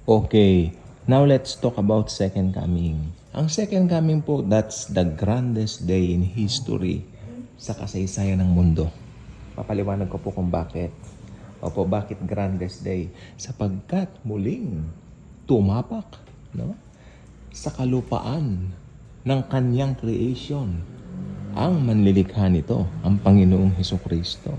Okay, now let's talk about second coming. Ang second coming po, that's the grandest day in history sa kasaysayan ng mundo. Papaliwanag ko po kung bakit. Opo, bakit grandest day? Sapagkat muling tumapak, no? Sa kalupaan ng kanyang creation ang manlilikha nito, ang Panginoong Hesukristo.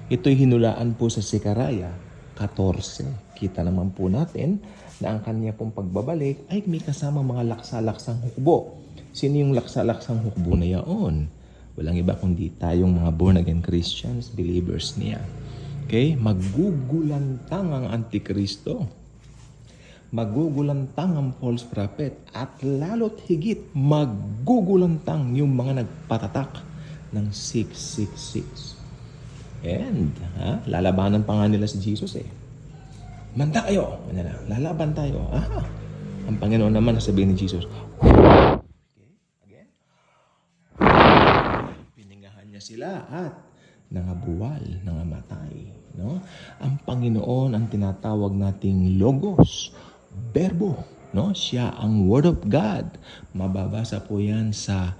Ito'y hinulaan po sa Sekaraya 14. Kita naman po natin na ang kanya pong pagbabalik ay may kasama mga laksa-laksang hukbo. Sino yung laksa-laksang hukbo na yaon? Walang iba kundi tayong mga born-again Christians, believers niya. Okay? Magugulantang ang Antikristo. Magugulantang ang false prophet. At lalo't higit, magugulantang yung mga nagpatatak ng 666. And, lalabanan pa nga nila si Jesus eh. Manda kayo! Lalaban tayo. Ang Panginoon naman, sabihin ni Jesus, okay, again. Piningahan niya sila at nangabuwal, nangamatay. No? Ang Panginoon ang tinatawag nating Logos, Berbo. No? Siya ang Word of God. Mababasa po yan sa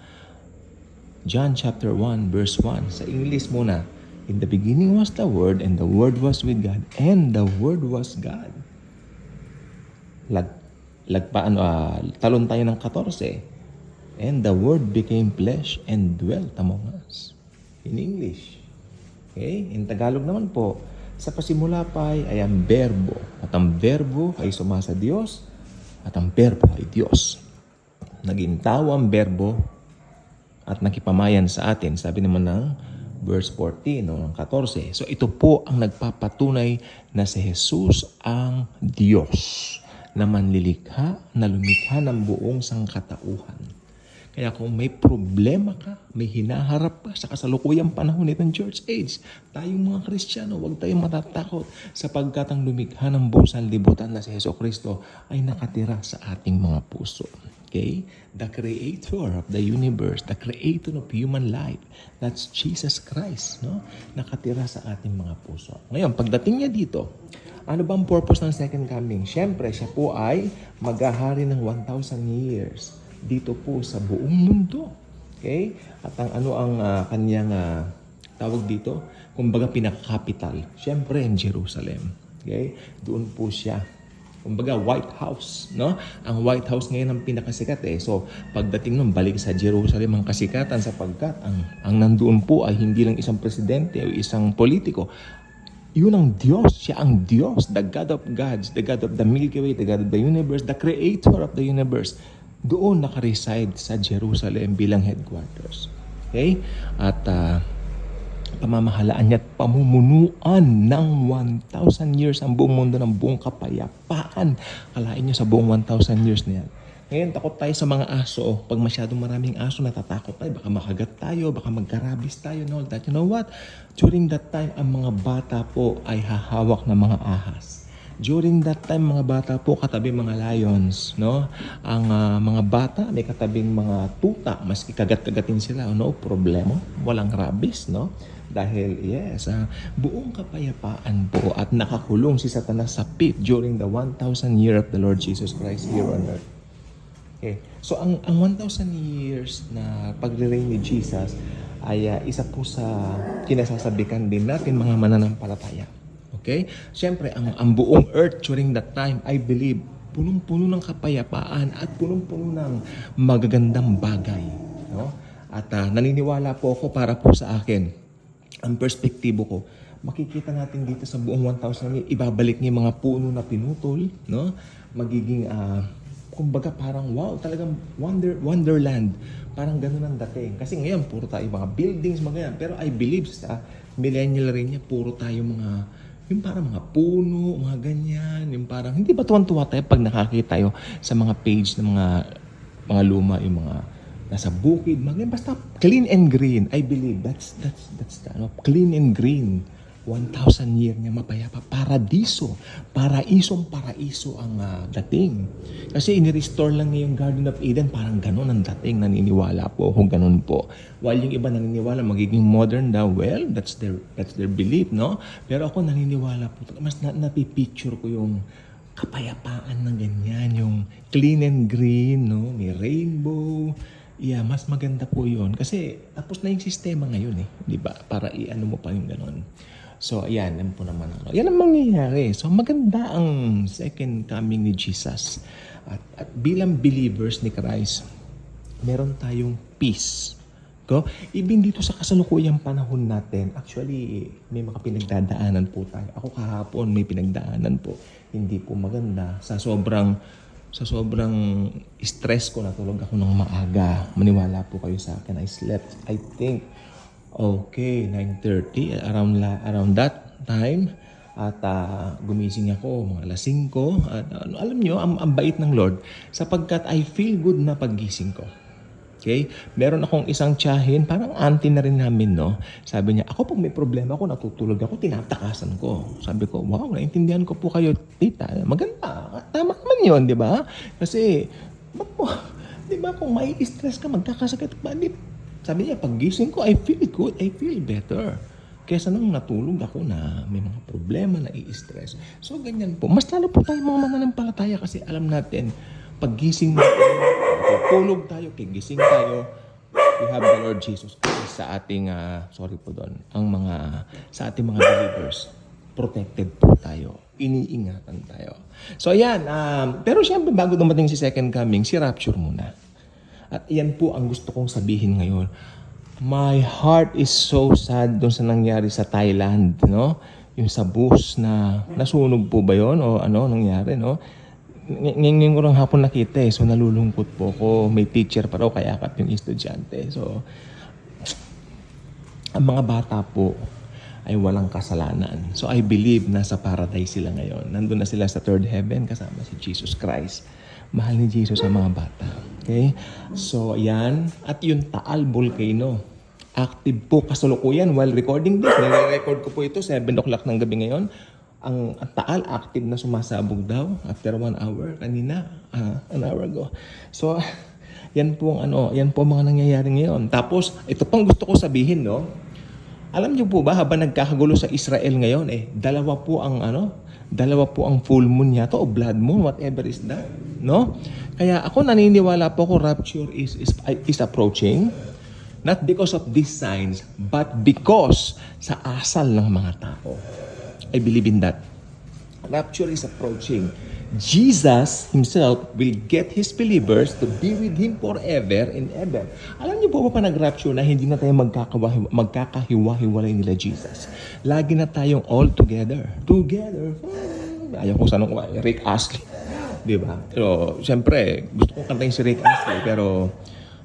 John chapter 1 verse 1. Sa English muna. In the beginning was the Word, and the Word was with God, and the Word was God. Talon tayo ng 14. And the Word became flesh and dwelt among us. In English. Okay? In Tagalog naman po, sa pasimula pa ay ang Berbo. At ang Berbo ay sumasa Diyos, at ang Berbo ay Diyos. Naging tao ang Berbo, at nakipamayan sa atin. Sabi naman ng verse 14, ng 14. So ito po ang nagpapatunay na si Jesus ang Diyos na manlilikha, na lumikha ng buong sangkatauhan. Kaya kung may problema ka, may hinaharap ka sa kasalukuyang panahon nitong church age, tayong mga Kristiyano, huwag tayong matatakot sapagkat ang lumikha ng buong sanlibutan na si Jesucristo ay nakatira sa ating mga puso. Okay? The creator of the universe, the creator of human life, that's Jesus Christ, no? Nakatira sa ating mga puso. Ngayon, pagdating niya dito, ano bang purpose ng second coming? Siyempre, siya po ay maghahari ng 1,000 years dito po sa buong mundo. Okay? At ang kanyang tawag dito, kumbaga pinaka-capital, siyempre in Jerusalem. Okay? Doon po siya. Kumbaga, White House, no? Ang White House ngayon ang pinakasikat eh. So, pagdating nun, balik sa Jerusalem ang kasikatan sapagkat ang nandoon po ay hindi lang isang presidente o isang politiko. Yun ang Diyos. Siya ang Diyos, the God of gods, the God of the Milky Way, the God of the universe, the creator of the universe. Doon nakareside sa Jerusalem bilang headquarters. Okay? At pamamahalaan niya at pamumunuan ng 1,000 years ang buong mundo ng buong kapayapaan. Kalain niyo sa buong 1,000 years na yan. Ngayon, takot tayo sa mga aso. Pag masyadong maraming aso, natatakot tayo. Baka makagat tayo, baka magkarabis tayo, and all that. You know what? During that time, ang mga bata po ay hahawak ng mga ahas. During that time, mga bata po, katabi mga lions, no? Ang mga bata, may katabing mga tuta, maski kagat-kagatin sila, no problema, walang rabies, no? Dahil, yes, buong kapayapaan po at nakakulong si Satanas sa pit during the 1,000 year of the Lord Jesus Christ here on earth. Okay. So, ang 1,000 years na pagre-reign ni Jesus ay isa po sa kinasasabikan din natin mga mananampalataya. Okay? Siyempre, ang buong earth during that time, I believe, punong-puno ng kapayapaan at punong-puno ng magagandang bagay. No? At naniniwala po ako para po sa akin, ang perspektibo ko, makikita natin dito sa buong 1,000 years, ibabalik niya yung mga puno na pinutol, no? Magiging, kumbaga parang wow, talagang wonderland. Parang ganun ang dating. Kasi ngayon, puro tayo mga buildings, mga ganyan. Pero I believe sa millennial rin niya, puro tayo yung parang mga puno, mga ganyan, yung parang, hindi ba tuwan-tuwa tayo pag nakakita tayo sa mga page ng mga luma, yung mga nasa bukid, basta clean and green. I believe that's clean and green. 1,000 year niya mapayapa. Paradiso. Paraiso ang dating. Kasi inirestore lang niya yung Garden of Eden. Parang ganun ang dating. Naniniwala po kung ganun po. While yung iba naniniwala magiging modern daw, well, that's their belief, no? Pero ako naniniwala po. Mas napipicture ko yung kapayapaan na ganyan, yung clean and green, no? May rainbow. Yeah, mas maganda po yun. Kasi tapos na yung sistema ngayon eh, di ba? Para i-ano mo pa yung ganon. So, ayan, yan po naman. Yan ang mangyayari. So, maganda ang second coming ni Jesus. At bilang believers ni Christ, meron tayong peace. Go? Even dito sa kasalukuyang panahon natin, actually, may mga pinagdadaanan po tayo. Ako kahapon may pinagdaanan po. Hindi po maganda. Sa sobrang stress ko, natulog ako ng maaga. Maniwala po kayo sa akin. I slept, I think, 9:30, around that time. At gumising ako mga alas 5. At alam nyo, ang bait ng Lord sapagkat I feel good na paggising ko. Okay? Meron akong isang tiyahin, parang auntie na rin namin, no? Sabi niya, ako pag may problema ako, natutulog ako, tinatakasan ko. Sabi ko, wow, naintindihan ko po kayo, tita. Maganda. Tama naman yun, di ba? Kasi, di ba, kung may stress ka, magkakasakit ka, sabi niya, pag gising ko, I feel good, I feel better. Kesa nang natulog ako na may mga problema, na i-stress. So, ganyan po. Mas lalo po tayo mga mananampalataya kasi alam natin, pag gising natin, tulog tayo, kigising tayo, we have the Lord Jesus Christ sa ating, sa ating mga believers. Protected po tayo. Iniingatan tayo. So, ayan. Pero syempre, bago dumating si second coming, si rapture muna. At iyan po ang gusto kong sabihin ngayon. My heart is so sad doon sa nangyari sa Thailand, no? Yung sa bus na nasunog po ba yon o ano nangyari, no? Ngayon ko lang hapon nakita eh. So nalulungkot po ko. May teacher pa raw kayakap yung estudyante. So ang mga bata po ay walang kasalanan. So I believe nasa paradise sila ngayon. Nandun na sila sa third heaven kasama si Jesus Christ. Mahal ni Jesus ang mga bata. Okay? So yan. At yung Taal Volcano. Active po kasalukuyan while recording this. Nire-record ko po ito 7 o'clock ng gabi ngayon. Ang Taal active na sumasabog daw after 1 hour kanina, an hour ago. So yan po yan po mga nangyayari ngayon. Tapos ito pang gusto ko sabihin, no. Alam niyo po ba habang nagkakagulo sa Israel ngayon dalawa po ang full moon yata o blood moon, whatever is that, no? Kaya ako naniniwala po ko rapture is approaching. Not because of these signs, but because sa asal ng mga tao. I believe in that. Rapture is approaching. Jesus himself will get his believers to be with him forever and ever. Alam niyo po ba nag-rapture na hindi na tayo magkakahiwa-hiwalay nila Jesus? Lagi na tayong all together. Together. Ayaw ko sanong Rick Astley. Di ba? Pero, siyempre, gusto kong kantayin si Rick Astley, pero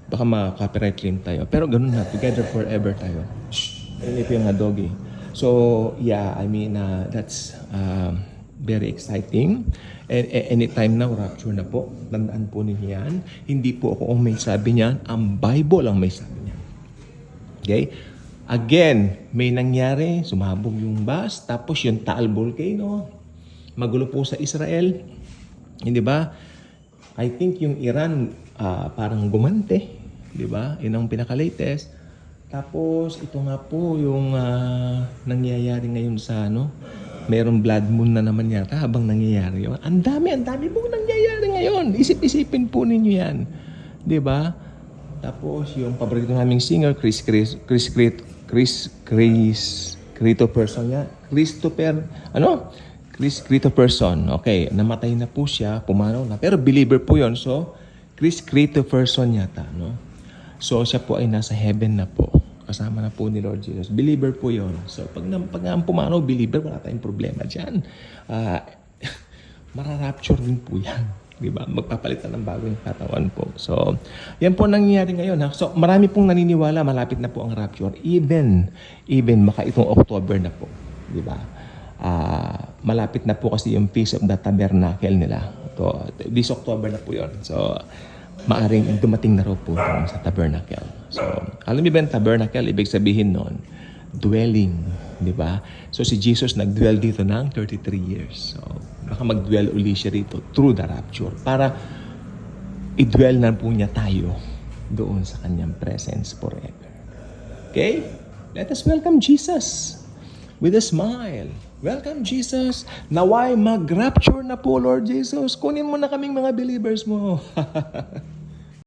baka ma-copyright claim tayo. Pero ganun na, together forever tayo. Ayun po yung doggy. So, yeah, I mean, that's very exciting. And anytime now, rapture na po. Tandaan po ninyo yan. Hindi po ako ang may sabi niyan. Ang Bible ang may sabi niyan. Okay? Again, may nangyari, sumabog yung bus, tapos yung Taal Volcano, magulo po sa Israel. Hindi ba? I think yung Iran parang gumante, di ba? Yun ang pinaka-latest. Tapos ito nga po yung nangyayari ngayon sa merong blood moon na naman yata habang nangyayari yun. Ang dami po nangyayari ngayon. Isip-isipin po ninyo yan. Di ba? Tapos yung paborito naming singer, Christopher Person. Okay, namatay na po siya, pumanaw na. Pero believer po yon. So, Christopher Person yata, no? So, siya po ay nasa heaven na po. Kasama na po ni Lord Jesus. Believer po yon. So, pag ang pumanaw, believer, wala tayong problema dyan. Mararapture din po yan. Diba? Magpapalitan ng bagong katawan po. So, yan po nangyayari ngayon. Ha? So, marami pong naniniwala, malapit na po ang rapture. Even baka itong October na po. Diba? Malapit na po kasi yung Feast of the Tabernacle nila. So, this October na po yun. So, maaring dumating na raw po sa tabernacle. So, alam niyo ba yung tabernacle? Ibig sabihin nun, dwelling. Diba? So, si Jesus nag-dwell dito ng 33 years. So, baka mag-dwell uli siya rito through the rapture para i-dwell na po niya tayo doon sa kanyang presence forever. Okay? Let us welcome Jesus with a smile. Welcome, Jesus. Naway mag-rapture na po, Lord Jesus. Kunin mo na kaming mga believers mo.